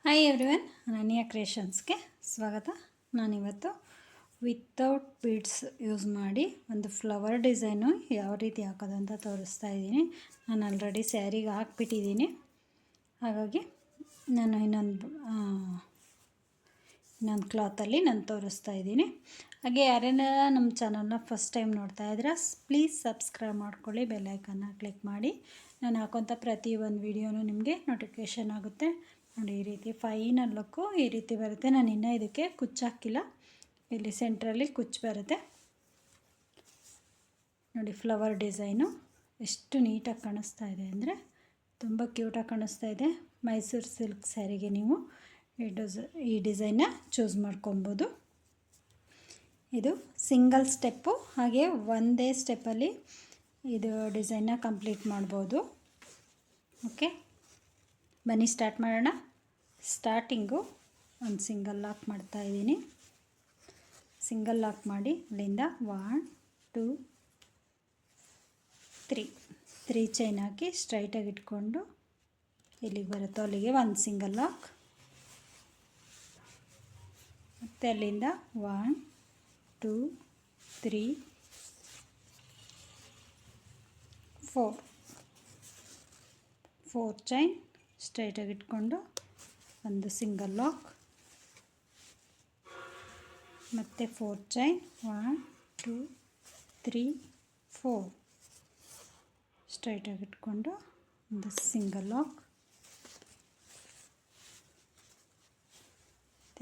Hi everyone, ಅನನ್ಯ ಕ್ರಿಯೇಷನ್ಸ್ಗೆ ಸ್ವಾಗತ. ನಾನಿವತ್ತು ವಿತೌಟ್ ಬೀಡ್ಸ್ ಯೂಸ್ ಮಾಡಿ ಒಂದು ಫ್ಲವರ್ ಡಿಸೈನು ಯಾವ ರೀತಿ ಹಾಕೋದು ಅಂತ ತೋರಿಸ್ತಾ ಇದ್ದೀನಿ. ನಾನು ಆಲ್ರೆಡಿ ಸ್ಯಾರಿಗೆ ಹಾಕ್ಬಿಟ್ಟಿದ್ದೀನಿ, ಹಾಗಾಗಿ ನಾನು ಇನ್ನೊಂದು ಕ್ಲಾತಲ್ಲಿ ನಾನು ತೋರಿಸ್ತಾ ಇದ್ದೀನಿ. ಹಾಗೆ ಯಾರೇನ ನಮ್ಮ ಚಾನಲ್ನ ಫಸ್ಟ್ ಟೈಮ್ ನೋಡ್ತಾ ಇದ್ರೆ ಪ್ಲೀಸ್ ಸಬ್ಸ್ಕ್ರೈಬ್ ಮಾಡ್ಕೊಳ್ಳಿ, ಬೆಲ್ಲೈಕನ್ನ ಕ್ಲಿಕ್ ಮಾಡಿ. ನಾನು ಹಾಕೋಂಥ ಪ್ರತಿ ಒಂದು ವೀಡಿಯೋನೂ ನಿಮಗೆ ನೋಟಿಫಿಕೇಷನ್ ಆಗುತ್ತೆ. ನೋಡಿ, ಈ ರೀತಿ ಫೈನಲ್ ಲುಕ್ಕು ಈ ರೀತಿ ಬರುತ್ತೆ. ನಾನು ಇನ್ನೂ ಇದಕ್ಕೆ ಕುಚ್ಚು ಹಾಕಿಲ್ಲ, ಇಲ್ಲಿ ಸೆಂಟ್ರಲ್ಲಿ ಕುಚ್ಚು ಬರುತ್ತೆ. ನೋಡಿ, ಫ್ಲವರ್ ಡಿಸೈನು ಎಷ್ಟು ನೀಟಾಗಿ ಕಾಣಿಸ್ತಾ ಇದೆ ಅಂದರೆ ತುಂಬ ಕ್ಯೂಟಾಗಿ ಕಾಣಿಸ್ತಾ ಇದೆ. ಮೈಸೂರು ಸಿಲ್ಕ್ ಸ್ಯಾರಿಗೆ ನೀವು ಈ ಡಿಸೈನ್ನ ಚೂಸ್ ಮಾಡ್ಕೊಬೋದು. ಇದು ಸಿಂಗಲ್ ಸ್ಟೆಪ್ಪು, ಹಾಗೆ ಒಂದೇ ಸ್ಟೆಪ್ಪಲ್ಲಿ ಇದು ಡಿಸೈನ್ನ ಕಂಪ್ಲೀಟ್ ಮಾಡ್ಬೋದು. ಓಕೆ, ಬನ್ನಿ ಸ್ಟಾರ್ಟ್ ಮಾಡೋಣ. ಸ್ಟಾರ್ಟಿಂಗು ಒಂದು ಸಿಂಗಲ್ ಲಾಕ್ ಮಾಡ್ತಾಯಿದ್ದೀನಿ. ಸಿಂಗಲ್ ಲಾಕ್ ಮಾಡಿ ಅಲ್ಲಿಂದ 1 2 3 ಚೈನ್ ಹಾಕಿ ಸ್ಟ್ರೈಟಾಗಿ ಇಟ್ಕೊಂಡು ಎಲ್ಲಿಗೆ ಬರುತ್ತೋ ಅಲ್ಲಿಗೆ ಒಂದು ಸಿಂಗಲ್ ಲಾಕ್, ಮತ್ತು ಅಲ್ಲಿಂದ 1 2 3 4 ಚೈನ್ ಸ್ಟ್ರೈಟಾಗಿ ಇಟ್ಕೊಂಡು ಒಂದು ಸಿಂಗಲ್ ಲಾಕ್, ಮತ್ತು 4 ಚೈನ್ 1 2 3 4 ಸ್ಟ್ರೈಟಾಗಿ ಇಟ್ಕೊಂಡು ಒಂದು ಸಿಂಗಲ್ ಲಾಕ್,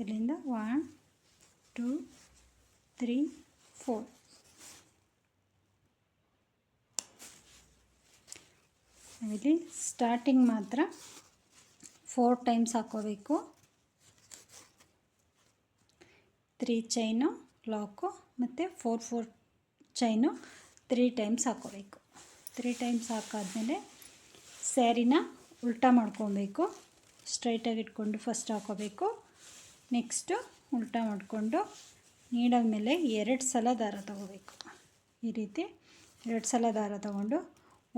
ಇಲ್ಲಿಂದ 1 2 3 4 ನಾವಿಲ್ಲಿ ಸ್ಟಾರ್ಟಿಂಗ್ ಮಾತ್ರ 4 ಟೈಮ್ಸ್ ಹಾಕೋಬೇಕು. 3 ಚೈನು ಲಾಕು ಮತ್ತು 4 ಚೈನು 3 ಟೈಮ್ಸ್ ಹಾಕೋಬೇಕು. 3 ಟೈಮ್ಸ್ ಹಾಕಾದ್ಮೇಲೆ ಸ್ಯಾರಿನ ಉಲ್ಟಾ ಮಾಡ್ಕೊಬೇಕು. ಸ್ಟ್ರೈಟಾಗಿ ಇಟ್ಕೊಂಡು ಫಸ್ಟ್ ಹಾಕೋಬೇಕು. ನೆಕ್ಸ್ಟು ಉಲ್ಟಾ ಮಾಡಿಕೊಂಡು ನೀಡಲ್ ಮೇಲೆ 2 ಸಲ ದಾರ ತಗೋಬೇಕು. ಈ ರೀತಿ 2 ಸಲ ದಾರ ತಗೊಂಡು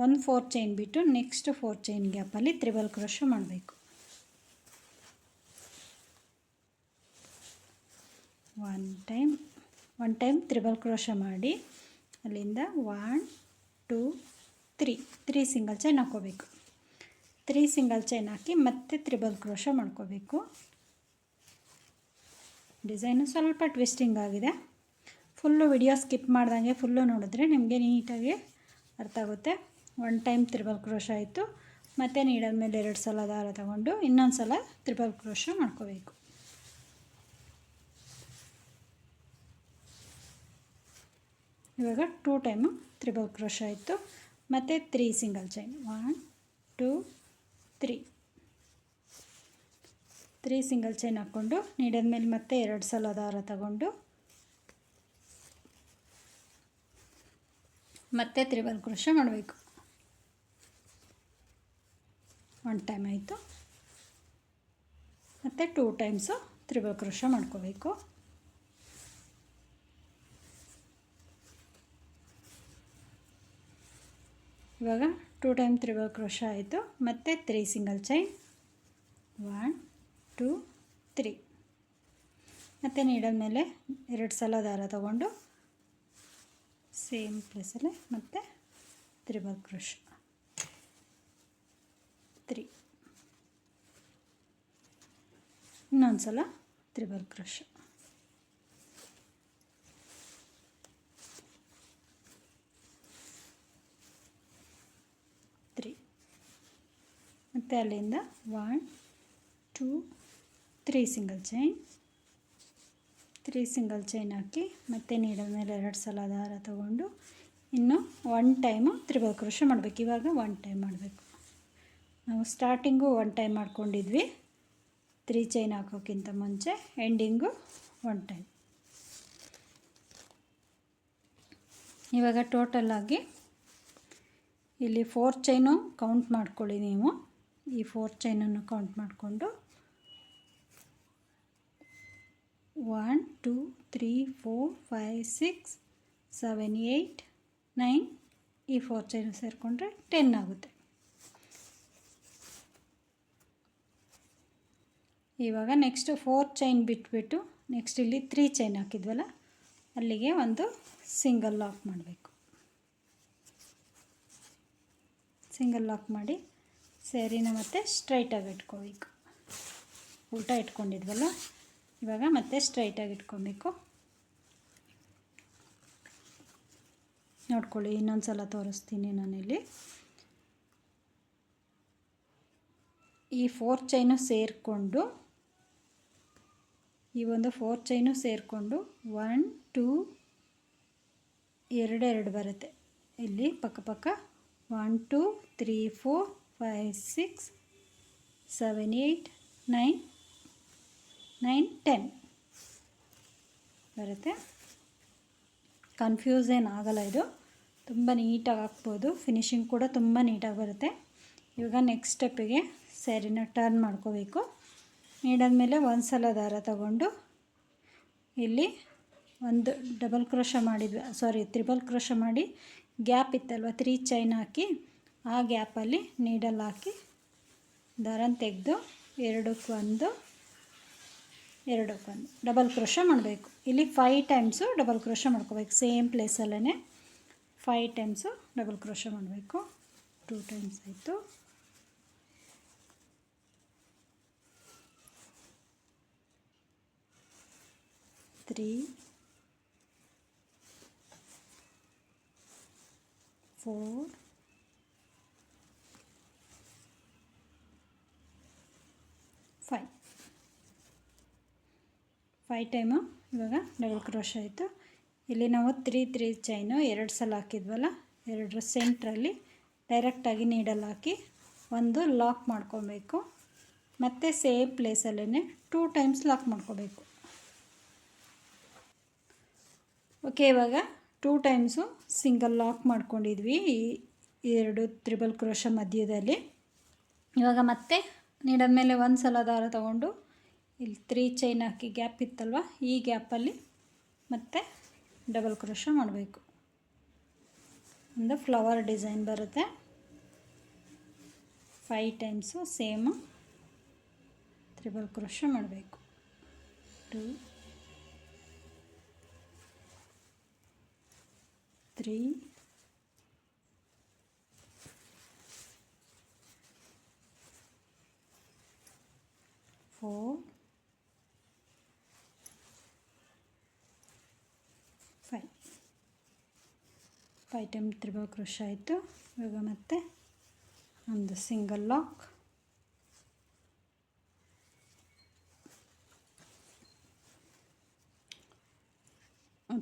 1 4 ಚೈನ್ ಬಿಟ್ಟು ನೆಕ್ಸ್ಟ್ 4 ಚೈನ್ ಗ್ಯಾಪಲ್ಲಿ ತ್ರಿಬಲ್ ಕ್ರೋಶೆ ಮಾಡಬೇಕು. 1 ಟೈಮ್ ತ್ರಿಬಲ್ ಕ್ರೋಶೆ ಮಾಡಿ ಅಲ್ಲಿಂದ 1 2 3 ಸಿಂಗಲ್ ಚೈನ್ ಹಾಕೋಬೇಕು. 3 ಸಿಂಗಲ್ ಚೈನ್ ಹಾಕಿ ಮತ್ತೆ ತ್ರಿಬಲ್ ಕ್ರೋಶೆ ಮಾಡ್ಕೋಬೇಕು. ಡಿಸೈನು ಸ್ವಲ್ಪ ಟ್ವಿಸ್ಟಿಂಗ್ ಆಗಿದೆ. ಫುಲ್ಲು ವಿಡಿಯೋ ಸ್ಕಿಪ್ ಮಾಡ್ದಂಗೆ ಫುಲ್ಲು ನೋಡಿದ್ರೆ ನಿಮಗೆ ನೀಟಾಗಿ ಅರ್ಥ ಆಗುತ್ತೆ. 1 ಟೈಮ್ ತ್ರಿಬಲ್ ಕ್ರೋಶೆ ಆಯಿತು, ಮತ್ತು ನೀಡಲ್ ಮೇಲೆ 2 ಸಲ ದಾರ ತಗೊಂಡು ಇನ್ನೊಂದು ಸಲ ತ್ರಿಬಲ್ ಕ್ರೋಶೆ ಮಾಡ್ಕೋಬೇಕು. ಇವಾಗ 2 ಟೈಮು ತ್ರಿಬಲ್ ಕ್ರೋಶೆ ಆಯಿತು, ಮತ್ತು 3 ಸಿಂಗಲ್ ಚೈನ್ 1 2 3 ಸಿಂಗಲ್ ಚೈನ್ ಹಾಕ್ಕೊಂಡು ನೀಡಲ್ ಮೇಲೆ ಮತ್ತೆ 2 ಸಲ ದಾರ ತಗೊಂಡು ಮತ್ತೆ ತ್ರಿಬಲ್ ಕ್ರೋಶೆ ಮಾಡಬೇಕು. 1 ಟೈಮ್ ಆಯಿತು, ಮತ್ತು 2 ಟೈಮ್ಸು ತ್ರಿಬಲ್ ಕ್ರೋಶೆ ಮಾಡ್ಕೋಬೇಕು. ಇವಾಗ 2 ಟೈಮ್ ತ್ರಿಬಲ್ ಕ್ರೋಶೆ ಆಯಿತು, ಮತ್ತು 3 ಸಿಂಗಲ್ ಚೈನ್ 1 2 3 ಮತ್ತು ನೀಡಲ್ ಮೇಲೆ 2 ಸಲ ದಾರ ತಗೊಂಡು ಸೇಮ್ ಪ್ಲೇಸಲ್ಲಿ ಮತ್ತೆ ತ್ರಿಬಲ್ ಕ್ರೋಶೆ 3, ಇನ್ನೊಂದು ಸಲ ತ್ರಿಬಲ್ ಕ್ರೋಶೆ 3, ಮತ್ತು ಅಲ್ಲಿಂದ 1 2 3 ಸಿಂಗಲ್ ಚೈನ್ 3 ಸಿಂಗಲ್ ಚೈನ್ ಹಾಕಿ ಮತ್ತೆ ನೀಡಲ್ ಮೇಲೆ 2 ಸಲ ದಾರ ತಗೊಂಡು ಇನ್ನು 1 ಟೈಮು ತ್ರಿಬಲ್ ಕ್ರೋಶೆ ಮಾಡಬೇಕು. ಇವಾಗ 1 ಟೈಮ್ ಮಾಡಬೇಕು. ನಾವು ಸ್ಟಾರ್ಟಿಂಗು 1 ಟೈಮ್ ಮಾಡ್ಕೊಂಡಿದ್ವಿ, 3 ಚೈನ್ ಹಾಕೋಕ್ಕಿಂತ ಮುಂಚೆ. Ending 1 time. ಇವಾಗ ಟೋಟಲಾಗಿ ಇಲ್ಲಿ 4 ಚೈನು ಕೌಂಟ್ ಮಾಡ್ಕೊಳ್ಳಿ ನೀವು. ಈ 4 ಚೈನನ್ನು ಕೌಂಟ್ ಮಾಡಿಕೊಂಡು 1 2 3 4 5 6 7 8 9 ಈ 4 ಚೈನು ಸೇರಿಕೊಂಡ್ರೆ 10 ಆಗುತ್ತೆ. ಇವಾಗ ನೆಕ್ಸ್ಟ್ 4 ಚೈನ್ ಬಿಟ್ಬಿಟ್ಟು ನೆಕ್ಸ್ಟ್ ಇಲ್ಲಿ 3 ಚೈನ್ ಹಾಕಿದ್ವಲ್ಲ ಅಲ್ಲಿಗೆ ಒಂದು ಸಿಂಗಲ್ ಲಾಕ್ ಮಾಡಬೇಕು. ಸಿಂಗಲ್ ಲಾಕ್ ಮಾಡಿ ಸ್ಯಾರಿನ ಮತ್ತೆ ಸ್ಟ್ರೈಟಾಗಿ ಇಟ್ಕೋಬೇಕು. ಉಲ್ಟಾ ಇಟ್ಕೊಂಡಿದ್ವಲ್ಲ ಇವಾಗ ಮತ್ತೆ ಸ್ಟ್ರೈಟಾಗಿ ಇಟ್ಕೊಬೇಕು. ನೋಡ್ಕೊಳ್ಳಿ, ಇನ್ನೊಂದು ಸಲ ತೋರಿಸ್ತೀನಿ ನಾನಿಲ್ಲಿ. ಈ 4 ಚೈನು ಸೇರಿಕೊಂಡು ಈ ಒಂದು 4 ಚೈನು ಸೇರಿಕೊಂಡು 1 2 2 ಬರುತ್ತೆ ಇಲ್ಲಿ ಪಕ್ಕ 1 2 3 4 5 6 7 8 9 10 ಬರುತ್ತೆ. ಕನ್ಫ್ಯೂಸ್ ಏನು ಆಗಲ್ಲ, ಇದು ತುಂಬ ನೀಟಾಗಿ ಹಾಕ್ಬೋದು. ಫಿನಿಶಿಂಗ್ ಕೂಡ ತುಂಬ ನೀಟಾಗಿ ಬರುತ್ತೆ. ಇವಾಗ ನೆಕ್ಸ್ಟ್ ಸ್ಟೆಪ್ಪಿಗೆ ಸ್ಯಾರಿನ ಟರ್ನ್ ಮಾಡ್ಕೋಬೇಕು. ನೀಡಾದ್ಮೇಲೆ ಒಂದು ಸಲ ದಾರ ತಗೊಂಡು ಇಲ್ಲಿ ಒಂದು ಡಬಲ್ ಕ್ರೋಶ ಮಾಡಿದ್ವಿ, ತ್ರಿಬಲ್ ಕ್ರೋಶ ಮಾಡಿ ಗ್ಯಾಪ್ ಇತ್ತಲ್ವ 3 ಚೈನ್ ಹಾಕಿ ಆ ಗ್ಯಾಪಲ್ಲಿ ನೀಡಲ್ ಹಾಕಿ ದಾರನ ತೆಗೆದು ಎರಡಕ್ಕೊಂದು ಡಬಲ್ ಕ್ರೋಶ ಮಾಡಬೇಕು. ಇಲ್ಲಿ 5 ಟೈಮ್ಸು ಡಬಲ್ ಕ್ರೋಶ ಮಾಡ್ಕೋಬೇಕು. ಸೇಮ್ ಪ್ಲೇಸಲ್ಲೇ 5 ಟೈಮ್ಸು ಡಬಲ್ ಕ್ರೋಶ ಮಾಡಬೇಕು. 2 ಟೈಮ್ಸ್ ಆಯಿತು. 3 4 5 ಟೈಮು ಇವಾಗ ಡಬಲ್ ಕ್ರೋಶ ಆಯಿತು. ಇಲ್ಲಿ ನಾವು 3 ಚೈನು 2 ಸಲ ಹಾಕಿದ್ವಲ್ಲ, 2 ಸೆಂಟ್ರಲ್ಲಿ ಡೈರೆಕ್ಟಾಗಿ ನೀಡಲ್ ಹಾಕಿ ಒಂದು ಲಾಕ್ ಮಾಡ್ಕೊಬೇಕು. ಮತ್ತು ಸೇಮ್ ಪ್ಲೇಸಲ್ಲೇ 2 ಟೈಮ್ಸ್ ಲಾಕ್ ಮಾಡ್ಕೋಬೇಕು. ಓಕೆ, ಇವಾಗ 2 ಟೈಮ್ಸು ಸಿಂಗಲ್ ಲಾಕ್ ಮಾಡ್ಕೊಂಡಿದ್ವಿ ಈ 2 ತ್ರಿಬಲ್ ಕ್ರೋಶ ಮಧ್ಯದಲ್ಲಿ. ಇವಾಗ ಮತ್ತೆ ನೀಡದ ಮೇಲೆ ಒಂದು ಸಲ ದಾರ ತಗೊಂಡು ಇಲ್ಲಿ 3 ಚೈನ್ ಹಾಕಿ ಗ್ಯಾಪ್ ಇತ್ತಲ್ವ, ಈ ಗ್ಯಾಪಲ್ಲಿ ಮತ್ತೆ ಡಬಲ್ ಕ್ರೋಶ ಮಾಡಬೇಕು. ಒಂದು ಫ್ಲವರ್ ಡಿಸೈನ್ ಬರುತ್ತೆ. 5 ಟೈಮ್ಸು ಸೇಮು ತ್ರಿಬಲ್ ಕ್ರೋಶ ಮಾಡಬೇಕು. 2 3 4 5 ಟೈಮ್ ತ್ರಿಬಲ್ ಕ್ರೋಶ ಆಯಿತು. ಇವಾಗ ಮತ್ತೆ ಒಂದು ಸಿಂಗಲ್ ಲಾಕ್,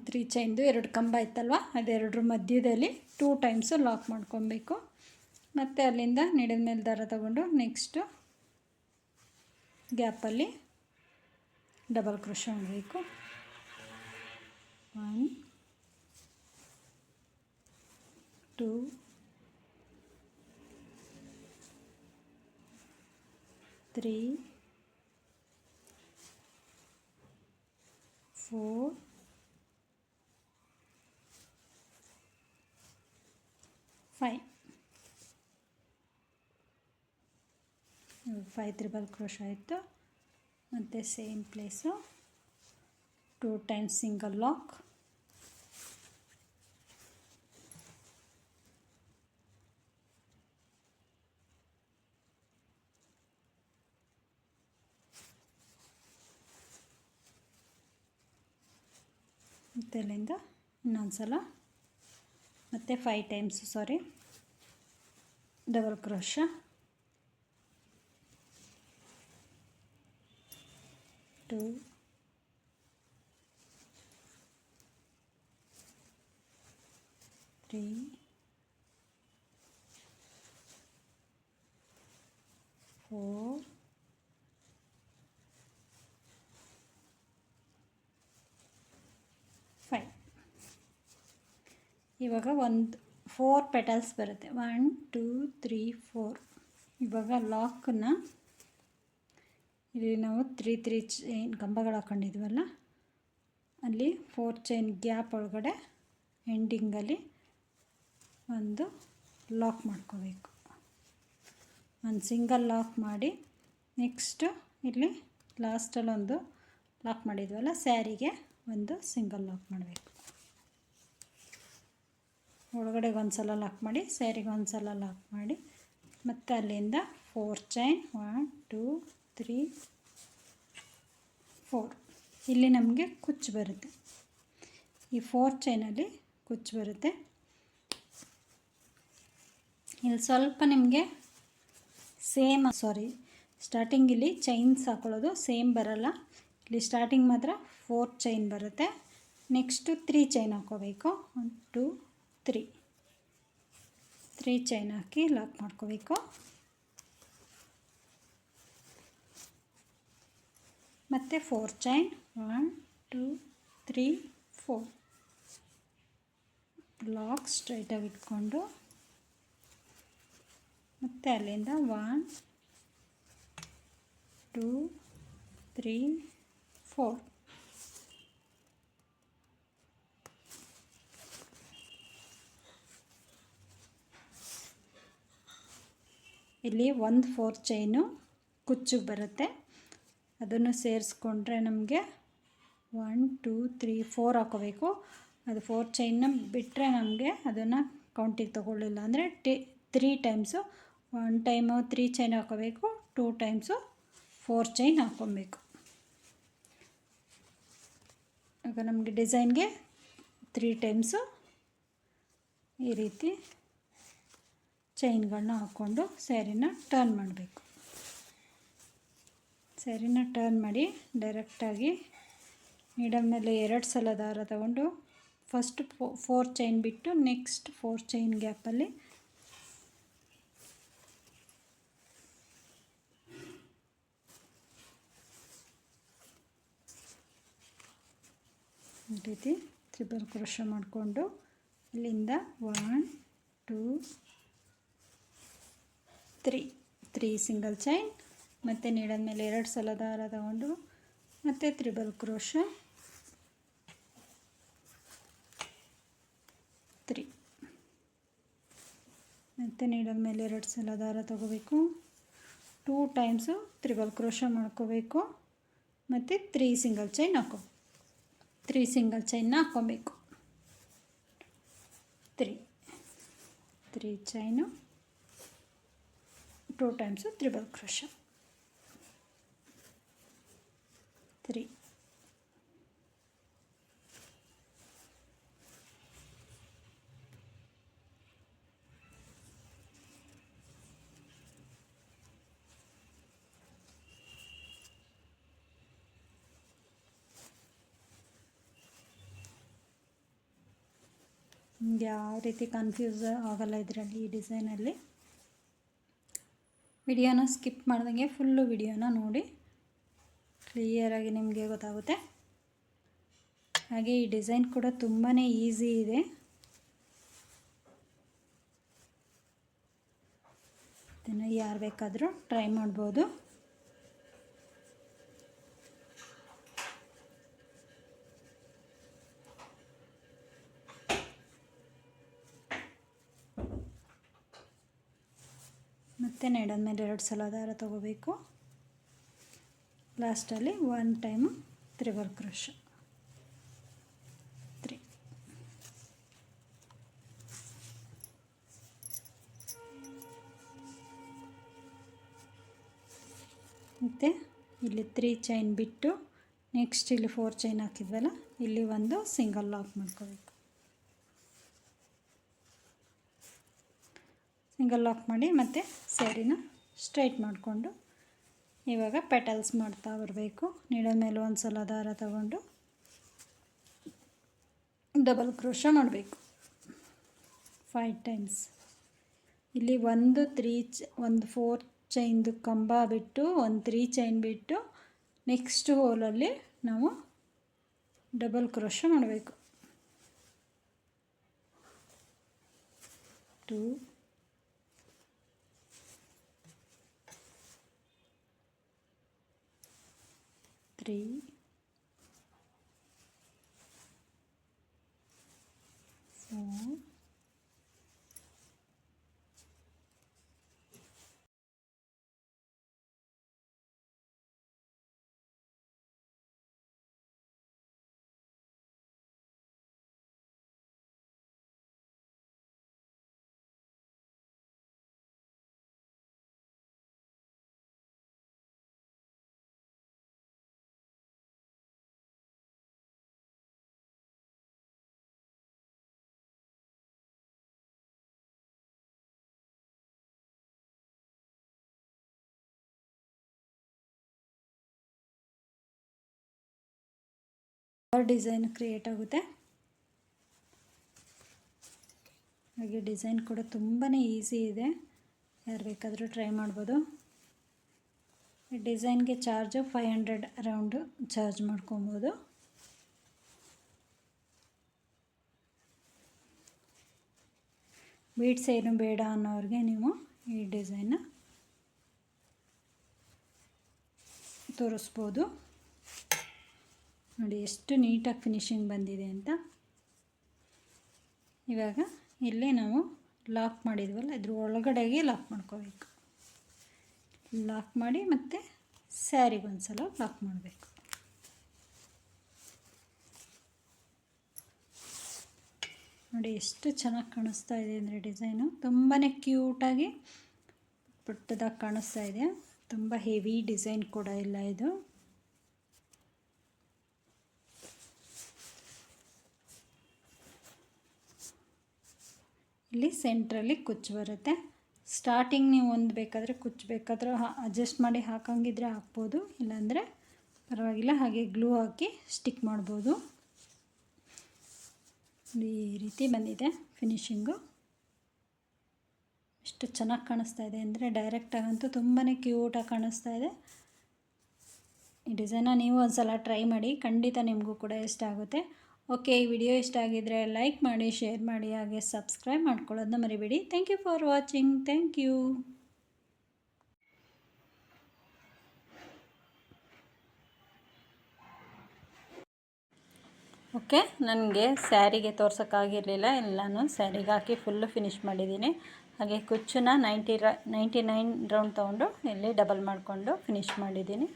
ತ್ರೀ ಚೈನ್ದು 2 ಕಂಬ ಇತ್ತಲ್ವ, ಅದೆರಡರ ಮಧ್ಯದಲ್ಲಿ 2 ಟೈಮ್ಸು ಲಾಕ್ ಮಾಡ್ಕೊಬೇಕು. ಮತ್ತು ಅಲ್ಲಿಂದ ನೀಡಿದ ಮೇಲೆ ದಾರ ತಗೊಂಡು ನೆಕ್ಸ್ಟು ಗ್ಯಾಪಲ್ಲಿ ಡಬಲ್ ಕ್ರೋಶ ಮಾಡಬೇಕು. 1 2 3 4 5 ತ್ರಿಬಲ್ ಕ್ರೋಶ ಆಯಿತು. ಮತ್ತು same place 2 times single lock, ಮತ್ತು ಅಲ್ಲಿಂದ ಇನ್ನೊಂದು ಸಲ ಮತ್ತು 5 ಟೈಮ್ಸ್ ಡಬಲ್ ಕ್ರೋಶ, 2 3 4 5. ಇವಾಗ ಒಂದು 4 ಪೆಟಲ್ಸ್ ಬರುತ್ತೆ. 1 2 3 4. ಇವಾಗ ಲಾಕನ್ನು ಇಲ್ಲಿ ನಾವು 3 ಚೈನ್ ಕಂಬಗಳು ಹಾಕ್ಕೊಂಡಿದ್ವಲ್ಲ, ಅಲ್ಲಿ 4 ಚೈನ್ ಗ್ಯಾಪ್ ಒಳಗಡೆ ಎಂಡಿಂಗಲ್ಲಿ ಒಂದು ಲಾಕ್ ಮಾಡ್ಕೋಬೇಕು. ಒಂದು ಸಿಂಗಲ್ ಲಾಕ್ ಮಾಡಿ ನೆಕ್ಸ್ಟು ಇಲ್ಲಿ ಲಾಸ್ಟಲ್ಲಿ ಒಂದು ಲಾಕ್ ಮಾಡಿದ್ವಲ್ಲ, ಸ್ಯಾರಿಗೆ ಒಂದು ಸಿಂಗಲ್ ಲಾಕ್ ಮಾಡಬೇಕು. ಒಳಗಡೆಗೆ ಒಂದು ಸಲ ಲಾಕ್ ಮಾಡಿ, ಸ್ಯಾರಿಗೆ ಒಂದು ಸಲ ಲಾಕ್ ಮಾಡಿ, ಮತ್ತು ಅಲ್ಲಿಂದ 4 ಚೈನ್ 1 2 3 4 ಇಲ್ಲಿ ನಮಗೆ ಕುಚ್ಚು ಬರುತ್ತೆ. ಈ 4 ಚೈನಲ್ಲಿ ಕುಚ್ಚು ಬರುತ್ತೆ. ಇಲ್ಲಿ ಸ್ವಲ್ಪ ನಿಮಗೆ ಸ್ಟಾರ್ಟಿಂಗ್ ಇಲ್ಲಿ ಚೈನ್ಸ್ ಹಾಕೊಳ್ಳೋದು ಸೇಮ್ ಬರಲ್ಲ. ಇಲ್ಲಿ ಸ್ಟಾರ್ಟಿಂಗ್ ಮಾತ್ರ 4 ಚೈನ್ ಬರುತ್ತೆ. ನೆಕ್ಸ್ಟು 3 ಚೈನ್ ಹಾಕ್ಕೋಬೇಕು. 1 2 3 ಚೈನ್ ಹಾಕಿ ಲಾಕ್ ಮಾಡ್ಕೋಬೇಕು. ಮತ್ತು 4 ಚೈನ್ 1 2 3 4 ಲಾಕ್ ಸ್ಟ್ರೈಟಾಗಿ ಇಟ್ಕೊಂಡು, ಮತ್ತು ಅಲ್ಲಿಂದ 1 2 3 4 ಇಲ್ಲಿ 1 4 ಚೈನು ಕುಚ್ಚಿಗೆ ಬರುತ್ತೆ. ಅದನ್ನು ಸೇರಿಸ್ಕೊಂಡ್ರೆ ನಮಗೆ 1 2 3 4 ಹಾಕೋಬೇಕು. ಅದು 4 ಚೈನ್ನ ಬಿಟ್ಟರೆ ನಮಗೆ ಅದನ್ನು ಕೌಂಟಿಗೆ ತೊಗೊಳ್ಳಿಲ್ಲ ಅಂದರೆ 3 ಟೈಮ್ಸು 1 ಟೈಮು 3 ಚೈನ್ ಹಾಕೋಬೇಕು, 2 ಟೈಮ್ಸು 4 ಚೈನ್ ಹಾಕ್ಕೊಬೇಕು. ಆಗ ನಮಗೆ ಡಿಸೈನ್ಗೆ 3 ಟೈಮ್ಸು ಈ ರೀತಿ ಚೈನ್ಗಳನ್ನ ಹಾಕ್ಕೊಂಡು ಸ್ಯಾರಿನ ಟರ್ನ್ ಮಾಡಬೇಕು. ಸ್ಯಾರಿನ ಟರ್ನ್ ಮಾಡಿ ಡೈರೆಕ್ಟಾಗಿ ನೀಡಲ್ ಮೇಲೆ 2 ಸಲ ದಾರ ತಗೊಂಡು ಫಸ್ಟ್ 4 ಚೈನ್ ಬಿಟ್ಟು ನೆಕ್ಸ್ಟ್ 4 ಚೈನ್ ಗ್ಯಾಪಲ್ಲಿ ಈ ರೀತಿ ಟ್ರಿಪಲ್ ಕ್ರೋಶೆ ಮಾಡಿಕೊಂಡು ಇಲ್ಲಿಂದ 1 2 3 ಸಿಂಗಲ್ ಚೈನ್, ಮತ್ತು ನೀಡಲ್ ಮೇಲೆ 2 ಸಲ ದಾರ ತಗೊಂಡು ಮತ್ತು ಟ್ರಿಪಲ್ ಕ್ರೋಶೆ 3, ಮತ್ತು ನೀಡಲ್ ಮೇಲೆ 2 ಸಲ ದಾರ ತಗೋಬೇಕು, 2 ಟೈಮ್ಸು ಟ್ರಿಪಲ್ ಕ್ರೋಶೆ ಮಾಡ್ಕೋಬೇಕು, ಮತ್ತು 3 ಸಿಂಗಲ್ ಚೈನ್ 3 ಸಿಂಗಲ್ ಚೈನ್ನ ಹಾಕ್ಕೊಬೇಕು. 3 ಚೈನು 2 ಟೈಮ್ಸು ಟ್ರಿಪಲ್ ಕ್ರೋಶೆ 3. ನಿಮಗೆ ಯಾವ ರೀತಿ ಕನ್ಫ್ಯೂಸ್ ಆಗಲ್ಲ ಇದರಲ್ಲಿ. ಈ ಡಿಸೈನಲ್ಲಿ ವಿಡಿಯೋನ ಸ್ಕಿಪ್ ಮಾಡ್ದಂಗೆ ಫುಲ್ಲು ವಿಡಿಯೋನ ನೋಡಿ, ಕ್ಲಿಯರಾಗಿ ನಿಮಗೆ ಗೊತ್ತಾಗುತ್ತೆ. ಹಾಗೆ ಈ ಡಿಸೈನ್ ಕೂಡ ತುಂಬಾ ಈಸಿ ಇದೆ. ಇದನ್ನು ಯಾರು ಬೇಕಾದರೂ ಟ್ರೈ ಮಾಡ್ಬೋದು. ಮತ್ತು ನೀಡಲ್ ಮೇಲೆ 2 ಸಲ ದಾರ ತಗೋಬೇಕು. ಲಾಸ್ಟಲ್ಲಿ 1 ಟೈಮು ಟ್ರಿಪಲ್ ಕ್ರೋಶೆ 3. ಮತ್ತು ಇಲ್ಲಿ 3 ಚೈನ್ ಬಿಟ್ಟು ನೆಕ್ಸ್ಟ್ ಇಲ್ಲಿ 4 ಚೈನ್ ಹಾಕಿದ್ವಲ್ಲ, ಇಲ್ಲಿ ಒಂದು ಸಿಂಗಲ್ ಲಾಕ್ ಮಾಡ್ಕೋಬೇಕು. ಸಿಂಗಲ್ ಲಾಕ್ ಮಾಡಿ ಮತ್ತು ಸ್ಯಾರಿನ ಸ್ಟ್ರೈಟ್ ಮಾಡಿಕೊಂಡು ಇವಾಗ ಪೆಟಲ್ಸ್ ಮಾಡ್ತಾ ಬರಬೇಕು. ನೀಡಲ್ ಮೇಲೆ 1 ಸಲ ದಾರ ತಗೊಂಡು ಡಬಲ್ ಕ್ರೋಶೆ ಮಾಡಬೇಕು 5 ಟೈಮ್ಸ್. ಇಲ್ಲಿ ಒಂದು 4 ಚೈನ್ದು ಕಂಬ ಬಿಟ್ಟು ಒಂದು 3 ಚೈನ್ ಬಿಟ್ಟು ನೆಕ್ಸ್ಟ್ ಹೋಲಲ್ಲಿ ನಾವು ಡಬಲ್ ಕ್ರೋಶೆ ಮಾಡಬೇಕು. 2 3 4 ಡಿಸೈನ್ ಕ್ರಿಯೇಟ್ ಆಗುತ್ತೆ. ಹಾಗೆ ಡಿಸೈನ್ ಕೂಡ ತುಂಬಾ ಈಸಿ ಇದೆ, ಯಾರು ಬೇಕಾದರೂ ಟ್ರೈ ಮಾಡ್ಬೋದು. ಈ ಡಿಸೈನ್ಗೆ ಚಾರ್ಜು 500 ಅರೌಂಡು ಚಾರ್ಜ್ ಮಾಡ್ಕೊಬೋದು. ಬೀಡ್ಸ್ ಏನು ಬೇಡ ಅನ್ನೋರಿಗೆ ನೀವು ಈ ಡಿಸೈನ್ನ ತೋರಿಸ್ಬೋದು. ನೋಡಿ ಎಷ್ಟು ನೀಟಾಗಿ ಫಿನಿಶಿಂಗ್ ಬಂದಿದೆ ಅಂತ. ಇವಾಗ ಇಲ್ಲಿ ನಾವು ಲಾಕ್ ಮಾಡಿದ್ವಲ್ಲ, ಇದ್ರ ಒಳಗಡೆಗೆ ಲಾಕ್ ಮಾಡ್ಕೋಬೇಕು. ಲಾಕ್ ಮಾಡಿ ಮತ್ತು ಸ್ಯಾರಿಗೆ ಒಂದು ಸಲ ಲಾಕ್ ಮಾಡಬೇಕು. ನೋಡಿ ಎಷ್ಟು ಚೆನ್ನಾಗಿ ಕಾಣಿಸ್ತಾ ಇದೆ ಅಂದರೆ ಡಿಸೈನು ತುಂಬಾ ಕ್ಯೂಟಾಗಿ ಪುಟ್ಟದಾಗಿ ಕಾಣಿಸ್ತಾ ಇದೆ. ತುಂಬ ಹೆವಿ ಡಿಸೈನ್ ಕೂಡ ಇಲ್ಲ ಇದು. ಇಲ್ಲಿ ಸೆಂಟ್ರಲ್ಲಿ ಕುಚ್ಚು ಬರುತ್ತೆ. ಸ್ಟಾರ್ಟಿಂಗ್ ನೀವು ಒಂದು ಬೇಕಾದರೆ ಕುಚ್ಚು ಬೇಕಾದರೆ ಅಡ್ಜಸ್ಟ್ ಮಾಡಿ ಹಾಕಂಗಿದ್ರೆ ಹಾಕ್ಬೋದು, ಇಲ್ಲಾಂದರೆ ಪರವಾಗಿಲ್ಲ, ಹಾಗೆ ಗ್ಲೂ ಹಾಕಿ ಸ್ಟಿಕ್ ಮಾಡ್ಬೋದು. ಈ ರೀತಿ ಬಂದಿದೆ ಫಿನಿಶಿಂಗು. ಎಷ್ಟು ಚೆನ್ನಾಗಿ ಕಾಣಿಸ್ತಾ ಇದೆ ಅಂದರೆ ಡೈರೆಕ್ಟಾಗಂತೂ ತುಂಬಾ ಕ್ಯೂಟಾಗಿ ಕಾಣಿಸ್ತಾ ಇದೆ. ಈ ಡಿಸೈನ ನೀವು ಒಂದು ಸಲ ಟ್ರೈ ಮಾಡಿ, ಖಂಡಿತ ನಿಮಗೂ ಕೂಡ ಇಷ್ಟ ಆಗುತ್ತೆ. ಓಕೆ, ಈ ವಿಡಿಯೋ ಇಷ್ಟ ಆಗಿದ್ದರೆ ಲೈಕ್ ಮಾಡಿ, ಶೇರ್ ಮಾಡಿ, ಹಾಗೆ ಸಬ್ಸ್ಕ್ರೈಬ್ ಮಾಡ್ಕೊಳ್ಳೋದನ್ನ ಮರಿಬೇಡಿ. Thank you for watching. Thank you. Okay, ನನಗೆ ಸ್ಯಾರಿಗೆ ತೋರ್ಸೋಕ್ಕಾಗಿರಲಿಲ್ಲ, ಎಲ್ಲನೂ ಸ್ಯಾರಿಗೆ ಹಾಕಿ ಫುಲ್ಲು ಫಿನಿಶ್ ಮಾಡಿದ್ದೀನಿ. ಹಾಗೆ ಕುಚ್ಚನ್ನ 99 ರೌಂಡ್ ತೊಗೊಂಡು ಇಲ್ಲಿ ಡಬಲ್ ಮಾಡಿಕೊಂಡು ಫಿನಿಶ್ ಮಾಡಿದ್ದೀನಿ.